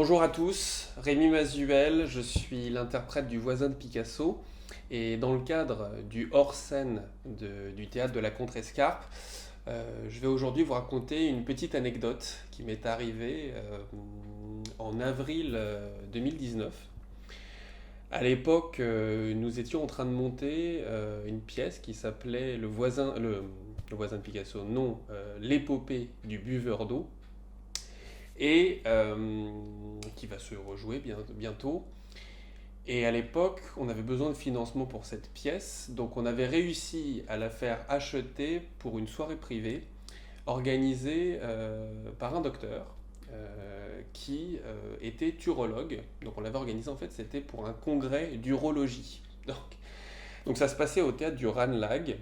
Bonjour à tous, Rémi Mazuel, je suis l'interprète du Voisin de Picasso et dans le cadre du hors-scène du théâtre de la Contrescarpe, je vais aujourd'hui vous raconter une petite anecdote qui m'est arrivée en avril 2019. À l'époque, nous étions en train de monter une pièce qui s'appelait le Voisin de Picasso, non, l'épopée du buveur d'eau et qui va se rejouer bientôt. Et à l'époque, on avait besoin de financement pour cette pièce, donc on avait réussi à la faire acheter pour une soirée privée organisée par un docteur qui était urologue. Donc on l'avait organisé en fait, c'était pour un congrès d'urologie. Donc ça se passait au théâtre du Ranelagh,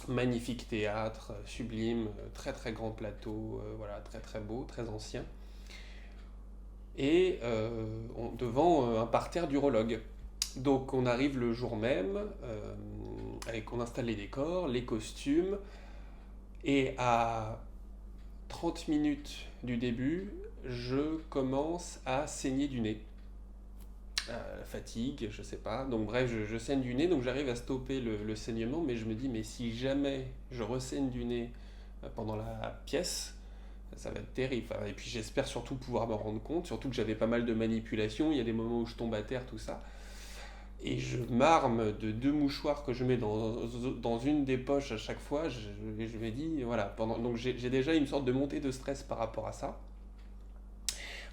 magnifique théâtre, sublime, très très grand plateau, voilà, très très beau, très ancien et devant un parterre d'urologues. Donc on arrive le jour même, on installe les décors, les costumes, et à 30 minutes du début, je commence à saigner du nez. Fatigue, je sais pas. Donc bref, je saigne du nez, donc j'arrive à stopper le saignement, mais je me dis, mais si jamais je ressaigne du nez pendant la pièce, ça va être terrible. Enfin, et puis j'espère surtout pouvoir m'en rendre compte, surtout que j'avais pas mal de manipulations, il y a des moments où je tombe à terre, tout ça. Et je m'arme de deux mouchoirs que je mets dans une des poches à chaque fois. Je me dis, voilà, donc j'ai déjà une sorte de montée de stress par rapport à ça.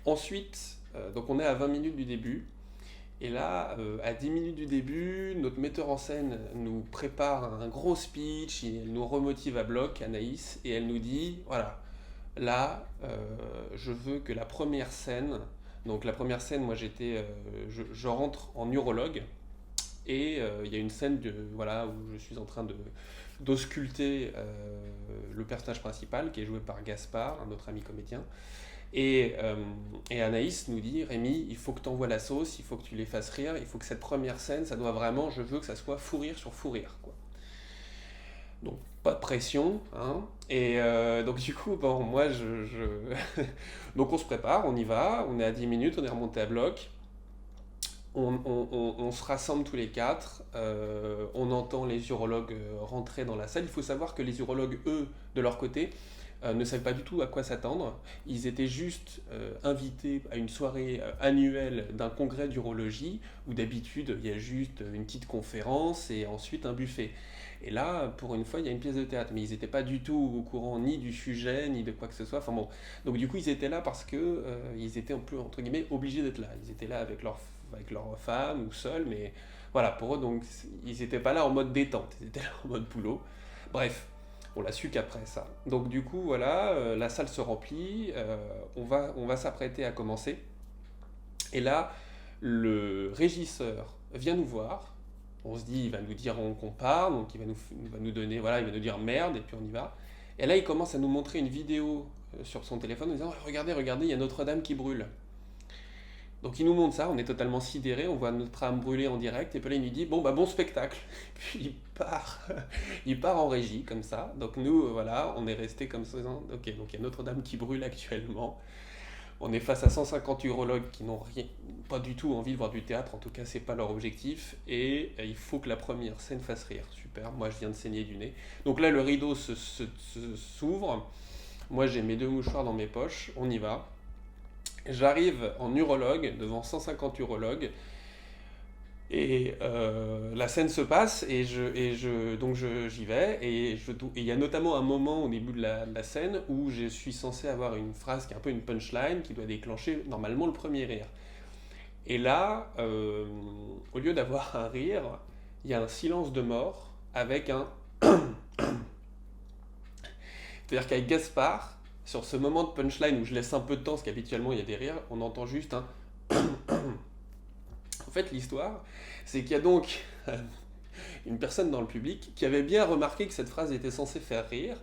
Ensuite, donc on est à 20 minutes du début. Et là, à 10 minutes du début, notre metteur en scène nous prépare un gros speech, elle nous remotive à bloc, Anaïs, et elle nous dit, voilà, là, je veux que la première scène, donc la première scène, moi je rentre en urologue, et il y a une scène voilà, où je suis en train d'ausculter le personnage principal, qui est joué par Gaspard, un autre ami comédien. Et Anaïs nous dit, Rémi, il faut que tu envoies la sauce, il faut que tu les fasses rire, il faut que cette première scène, ça doit vraiment, je veux que ça soit fou rire sur fou rire, quoi. Donc pas de pression, hein. Et donc du coup, bon, donc on se prépare, on y va, on est à 10 minutes, on est remonté à bloc, on se rassemble tous les quatre, on entend les urologues rentrer dans la salle. Il faut savoir que les urologues, eux, de leur côté, ne savaient pas du tout à quoi s'attendre. Ils étaient juste invités à une soirée annuelle d'un congrès d'urologie où d'habitude il y a juste une petite conférence et ensuite un buffet. Et là, pour une fois, il y a une pièce de théâtre, mais ils n'étaient pas du tout au courant ni du sujet, ni de quoi que ce soit. Enfin bon, donc du coup, ils étaient là parce que ils étaient un peu, entre guillemets, obligés d'être là. Ils étaient là avec leur femme ou seuls, mais voilà, pour eux, donc, ils n'étaient pas là en mode détente, ils étaient là en mode boulot. Bref, on l'a su qu'après ça. Donc du coup, voilà, la salle se remplit, on va s'apprêter à commencer. Et là, le régisseur vient nous voir. On se dit, il va nous dire qu'on part, donc il va nous donner, voilà, il va nous dire merde, et puis on y va. Et là, il commence à nous montrer une vidéo sur son téléphone en disant, regardez, regardez, il y a Notre-Dame qui brûle. Donc il nous montre ça, on est totalement sidéré, on voit notre âme brûler en direct, et puis là il nous dit bon bah bon spectacle. Puis il part en régie comme ça. Donc nous voilà, on est resté comme ça, ok, donc il y a Notre-Dame qui brûle actuellement. On est face à 150 urologues qui n'ont rien, pas du tout envie de voir du théâtre, en tout cas c'est pas leur objectif, et il faut que la première scène fasse rire. Super, moi je viens de saigner du nez. Donc là le rideau s'ouvre, moi j'ai mes deux mouchoirs dans mes poches, on y va. J'arrive en urologue, devant 150 urologues, et la scène se passe, donc j'y vais, et il y a notamment un moment au début de la scène où je suis censé avoir une phrase qui est un peu une punchline, qui doit déclencher normalement le premier rire. Et là, au lieu d'avoir un rire, il y a un silence de mort avec un... C'est-à-dire qu'avec Gaspard, sur ce moment de punchline où je laisse un peu de temps, parce qu'habituellement il y a des rires, on entend juste un... En fait, l'histoire, c'est qu'il y a donc une personne dans le public qui avait bien remarqué que cette phrase était censée faire rire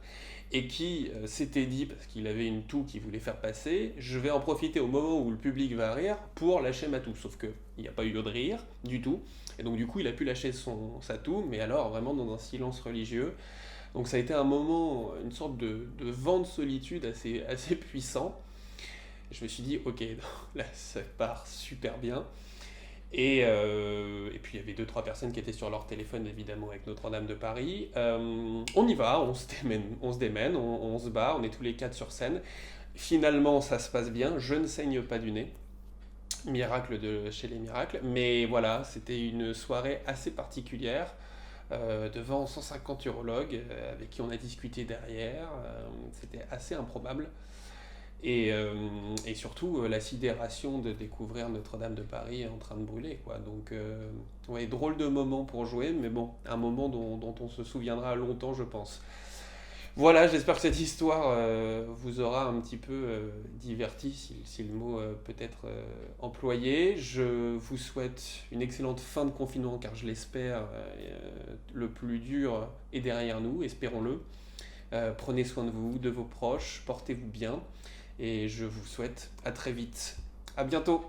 et qui s'était dit, parce qu'il avait une toux qu'il voulait faire passer, je vais en profiter au moment où le public va rire pour lâcher ma toux. Sauf qu'il n'y a pas eu de rire du tout. Et donc du coup, il a pu lâcher sa toux, mais alors vraiment dans un silence religieux. Donc ça a été un moment, une sorte de vent de solitude assez puissant. Je me suis dit, ok, là ça part super bien. Et puis il y avait deux, trois personnes qui étaient sur leur téléphone, évidemment, avec Notre-Dame de Paris. On y va, on se démène, on se bat, on est tous les quatre sur scène. Finalement, ça se passe bien, je ne saigne pas du nez. Miracle de chez les miracles. Mais voilà, c'était une soirée assez particulière, devant 150 urologues avec qui on a discuté derrière. C'était assez improbable. Et surtout, la sidération de découvrir Notre-Dame de Paris en train de brûler, quoi. Donc, ouais, drôle de moment pour jouer, mais bon, un moment dont on se souviendra longtemps, je pense. Voilà, j'espère que cette histoire vous aura un petit peu diverti, si le mot peut être employé. Je vous souhaite une excellente fin de confinement, car je l'espère, le plus dur est derrière nous, espérons-le. Prenez soin de vous, de vos proches, portez-vous bien, et je vous souhaite à très vite. À bientôt!